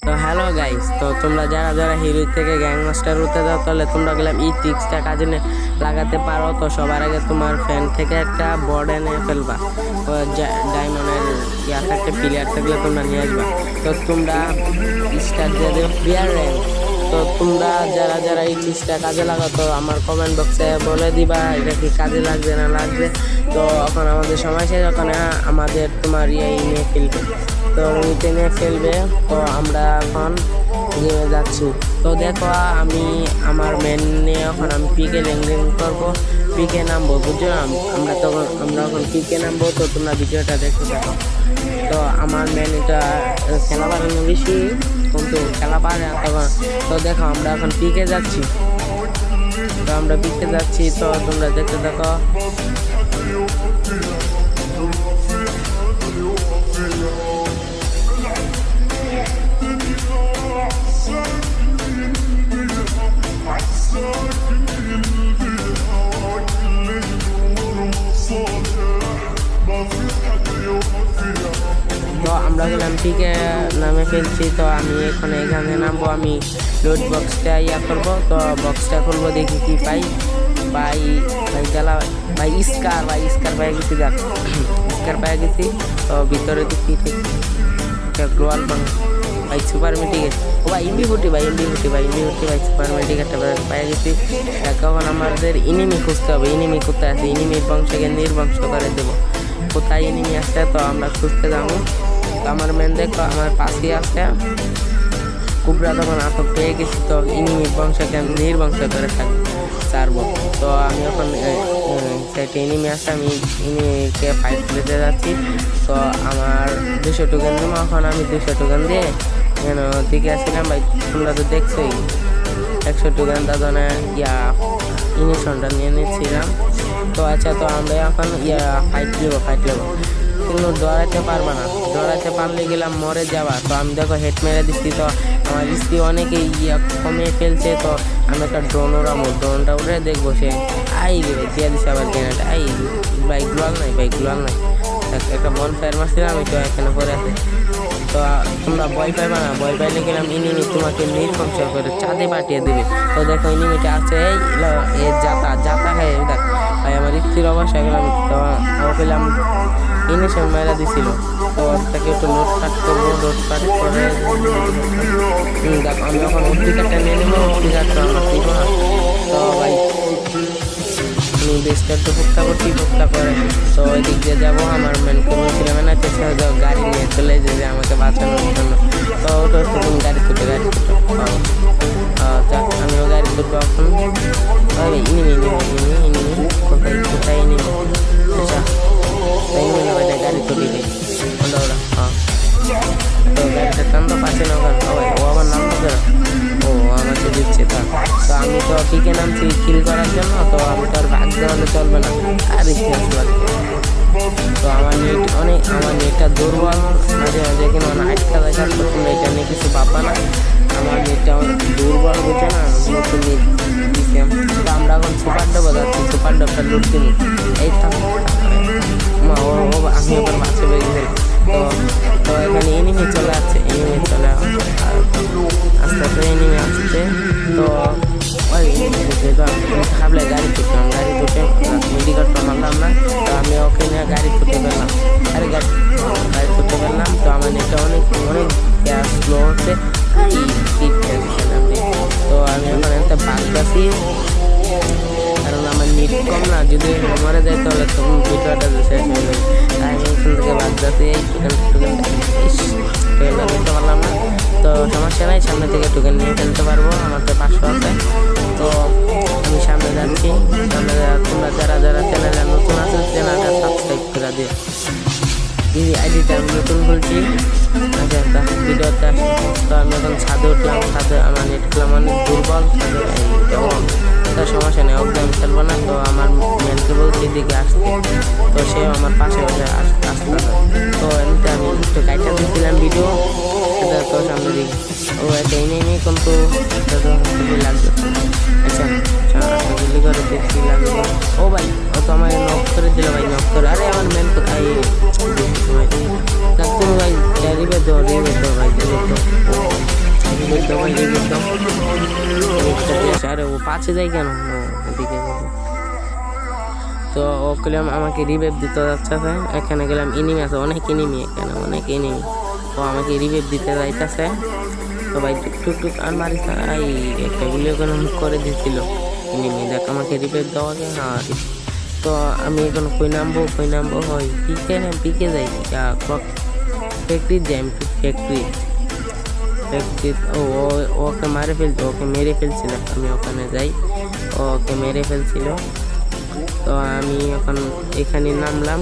তো hello guys, তো তোমরা যারা যারা হিরো থেকে গ্যাং মাস্টার হতে যাও তাহলে তোমরা গেলাম এই ট্রিক্সটা কাজে লাগাতে পারো। তো সবার আগে তোমার ফ্যান থেকে একটা বোর্ড এনে ফেলবা, ডায়মন্ডের ইয়া থাকতে প্লেয়ার থাকলে তোমরা নিয়ে আসবা। তো তোমরা স্টার দিয়ে দেবে প্লেয়ার র্যাঙ্ক। তো তোমরা যারা যারা এই ট্রিক্সটা কাজে লাগাও তো আমার কমেন্ট বক্সে বলে দিবা এটা কি কাজে লাগবে না লাগবে। তো এখন আমাদের সময় শেষ, ওখানে আমাদের তোমার ইয়ে নিয়ে ফেলবে, তো নিতে নিয়ে ফেলবে। তো আমরা এখন গেমে যাচ্ছি। তো দেখো আমি আমার মেন নিয়ে এখন আমি পিকে লেনদেন করবো, পিকে নামবো, বুঝছো? আমরা এখন পিকে নামবো। তো তোমরা ভিডিওটা দেখতে থাকো। তো আমার মেন এটা খেলা পারে বেশি, কিন্তু খেলা পারে না তখন। তো দেখো আমরা এখন পিকে যাচ্ছি, তো আমরা পিকে যাচ্ছি। তো তোমরা দেখতে থাকো। তো আমরা গেলাম পিকে নামে ফেলছি। তো আমি এখানে নামবো, আমি লোড বক্সটা ইয়া করবো। তো বক্সটা খুলবো, দেখি কি পাই। ভাই জ্বালা ভাই স্কার পাই গেছি, দেখ স্কার পাই গেছি। তো ভিতরে দেখি গ্লোয়াল ভাই সুপার মেডিকেট, ও ভাই ইন্ডিফুটি ভাই সুপার মেডিকেটটা পাই গেছি। এখন আমাদের ইনিমি খুঁজতে হবে, ইনিমি কোথায় আছে, ইনিমির বংশকে নির্বংশ করে দেবো। কোথায় ইনিমি আসছে তো আমরা খুঁজতে যাবো। তো আমার মেন দেখো আমার পাশে আসছে কুবরা, তখন আটক পেয়ে গেছি। তো ইনিমির বংশকে নির্বংশ করে ছাড়বো। তো আমি এখন সেটা ইনিমি আসছে, আমি ইনিমিকে ফাইট দিতে যাচ্ছি। তো আমার 200 টোকেন দেবো। এখন আমি 200 টোকেন দিয়ে দিকে আসছিলাম। ভাই তোমরা তো দেখছোই 100 টোকেন দাদনে ইয়া ইনিশনটা নিয়ে নিচ্ছিলাম। তো আচ্ছা, তো আমরা এখন ফাইট নেবো, কিন্তু দৌড়াইতে পারবা না, দৌড়াইতে পারলে গেলাম মরে যাওয়া। তো আমি দেখো হেড মেরে দিচ্ছি। তো আমার স্ত্রী অনেকে কমিয়ে ফেলছে। তো আমি একটা ড্রোনটা উঠে দেখবো, সে দিয়ে দিচ্ছে আবার গ্রেনেড। ভাই গ্লোয়াল নাই একটা বন ফায়ার মারছিলাম, আমি তো এখানে পরে আছে। তো তোমরা ভয় পাইবা না, ভয় পাইলে গেলাম ইনিমি তোমাকে নির্বংশ করে চাঁদে পাঠিয়ে দেবে। তো দেখো ইনিমিটা আছে, এই যাতা খাই দেখ ভাই আমার স্ত্রীর অবস্থা গেলাম। তো আমার পেলাম ইনিশন মেরা দিছিল। তো তাকে একটু লোডপাট করবো, লোডপাট করে দেখ আমি এখন অধিকারটা নিয়ে নেবো, অধিকারটা আমার দিব না। তো ভাই আমি বেশটা একটু ফুক্তা করে তো ওই দিক দিয়ে যাবো। আমার মেনকে বলছিলাম না চেষ্টা গাড়ি নিয়ে চলে যে আমাকে বাঁচানোর জন্য। তো ওটা তখন গাড়ি ছুটে আমিও গাড়ি ছুটবো এখন। ইনিমি কোথায় ইনিমি আচ্ছা গাড়ি ছুটি দেয় ওরা। তো গাড়িটা টানতে পারছে না ওখানে, ও আমার নাম হবে না, ও আমাকে দিচ্ছে। তো আমি তো পিকে নামছি কিল করার জন্য। তো আমি তো আর ভাগ দেওয়ালে চলবে না, আর ইতিহাস লাগবে। তো আমার নেটটা দুর্বল, মাঝে কিন্তু আটকা দেখা। তো তোমরা এটা নিয়ে কিছু ভাববা না, আমার নেটটা দুর্বল বুঝছে না, নতুন নেট দিচ্ছে। তো আমরা এখন সুপার ডবল যাচ্ছি, সুপার ডবটা লুট দিই। এই আমি ওখানে বাঁচে বেরিয়ে গেলাম। তো এখানে এনিমি চলে আসছে, আস্তে আস্তে এনিমি আসছে। তো ওই ভাবলে গাড়ি ছুটলাম, গাড়ি ছুটে মেডিকেলটা মারলাম না। তো আমি ওকে নিয়ে গাড়ি ছুটে ফেললাম, গাড়ি ছুটে ফেললাম। তো আমার নেটটা অনেক গ্যাস স্লো হচ্ছে। তো আমি এখন একটা বাঘ গাছি, কারণ আমার নেট কম না, যদি মরে যায় তাহলে তখন ভিডিওটা শেষ হয়ে যাবে। তাই আমি এখান থেকে বাদ যাতে এই টোকেনটা দিতে পারলাম না। তো সমস্যা নাই, সামনে থেকে টোকেন নিয়ে ফেলতে পারবো, আমার তো 500 আছে। তো আমি সামনে যাচ্ছি। তোমরা যারা চ্যানেলে নতুন আছে চ্যানেলটা সাবস্ক্রাইব করে দিও। আইডিটা আমি নতুন বলছি। আচ্ছা ভিডিওটা তো আমি এখন ছাদে উঠলাম, আমার নেট খেলাম অনেক দুর্বল, তার সমস্যা নেই, ওকে আমি খেলবো না। তো আমার মেনকে বলছি দিকে আসতে, তো সে আমার পাশে আসতে হয়। তো এমনিতে আমি একটু গাইডটা দিয়েছিলাম ভিডিও, তো সামনে দিকে ও একটা এনে কিন্তু লাগবে। আচ্ছা গুলি করে দেখছি লাগবে। ও ভাই ও তো আমার নক করে দিল, ভাই নক করে। আরে আমার মেন কোথায় তুমি ভাই রিবে দো ভাই, রিবে দো। পাশে যাই কেন ওদিকে যাবো। তো ও গেলাম আমাকে রিভাইভ দিতে যাচ্ছে, এখানে গেলাম ইনিমি আছে, অনেক ইনিমি, এখানে অনেক ইনিমি। ও আমাকে রিভাইভ দিতে যাইতেছে। তো ভাই টুক আর মারিস এই একটা গুলি ওখানে করে দিয়েছিল ইনিমি, দেখ আমাকে রিভাইভ দেওয়া যায়। আর তো আমি এখন কই নামবো হয় পিকে যাই ফ্যাক্টরি যাই, আমি ফ্যাক্টরি ওকে মেরে ফেলছিল, আমি ওখানে যাই, ওকে মেরে ফেলছিল। তো আমি এখন এখানে নামলাম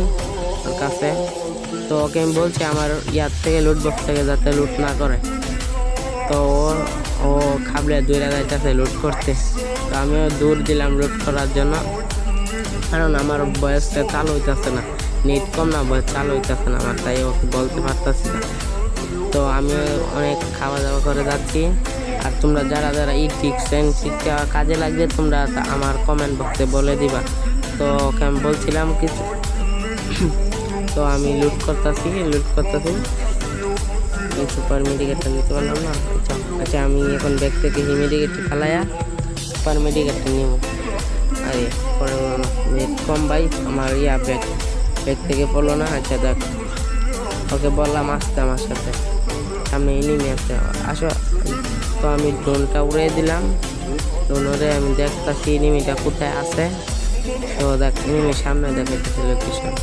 ওর কাছে। তো ওকে আমি বলছি আমার ইয়ার থেকে লুট বক্স থেকে যাতে লুট না করে। তো ও খাবলে দূরে যাইতেছে লুট করতে। তো আমিও দূর দিলাম লুট করার জন্য, কারণ আমার বয়সটা চালু হইতেছে না, নেট কম না, বয়স চালু হইতেছে না আমার, তাই ওকে বলতে পারতেছি না। তো আমি অনেক খাওয়া দাওয়া করে যাচ্ছি। আর তোমরা যারা এই টিপস অ্যান্ড ট্রিকটা কাজে লাগবে তোমরা আমার কমেন্ট বক্সে বলে দিবা। তো ওকে আমি বলছিলাম কিছু। তো আমি লুট করতেছি সুপার মেডিকেটটা নিতে পারলাম না। আচ্ছা আমি এখন ব্যাগ থেকে মেডিকেটটা ফালাইয়া সুপার মেডিকেটটা নিব। আরে পরে নেট কম ভাই, আমার ব্যাগ থেকে পড়লো না। আচ্ছা দেখ, ওকে বললাম আসতে আমার সাথে, সামনে এনিমি আছে আসো। তো আমি ড্রোনটা উড়িয়ে দিলাম, ড্রোন উড়ে আমি দেখতেছি এনিমিটা কোথায় আছে। তো দেখ এনিমির সামনে দেখাইতেছে লোকেশন।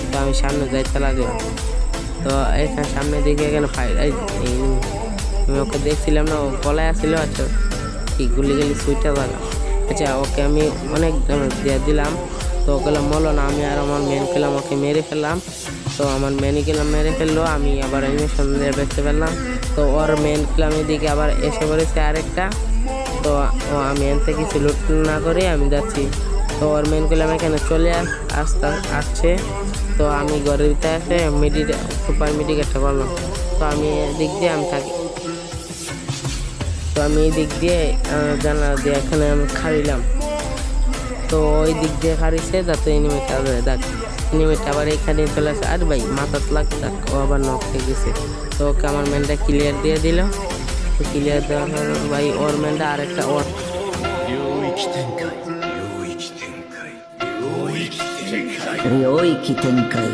তো আমি সামনে যাইতে লাগলাম। তো এখানে সামনে দিকে এখানে আমি ওকে দেখছিলাম না, ও গলায় আসছিল। আচ্ছা কি গুলি সুইটা লাগা। আচ্ছা ওকে আমি অনেক দিয়ে দিলাম। তো ওগুলো মলো না, আমি আর আমার মেন খেলাম, ওকে মেরে ফেললাম। তো আমার মেনই খেলাম মেরে ফেললো, আমি আবার অ্যানিমেশন দিয়ে দেখতে পেলাম। তো ওর মেন খেলাম এদিকে আবার এসে পড়েছে আরেকটা। তো আমি এনতে কিছু লুট না করে আমি যাচ্ছি। তো ওর মেন খেলাম এখানে চলে আসছে। তো আমি ঘরের ভিতরে আসে সুপার মেডিকেটটা করলাম। তো আমি এদিক দিয়ে এই দিক দিয়ে জানালা দিয়ে এখানে আমি খাড়িলাম। তো ওই দিক দিয়ে খাড়িছে যাতে এনিমিটা দেখ, এনিমিটা আবার এখানে চলে আসে। আর ভাই মাথা লাগছে, ও আবার নক হয়ে গেছে। তো ওকে আমার ম্যানটা ক্লিয়ার দিয়ে দিল। ক্লিয়ার দেওয়ার পর ভাই ওর ম্যানটা আরেকটা領域展開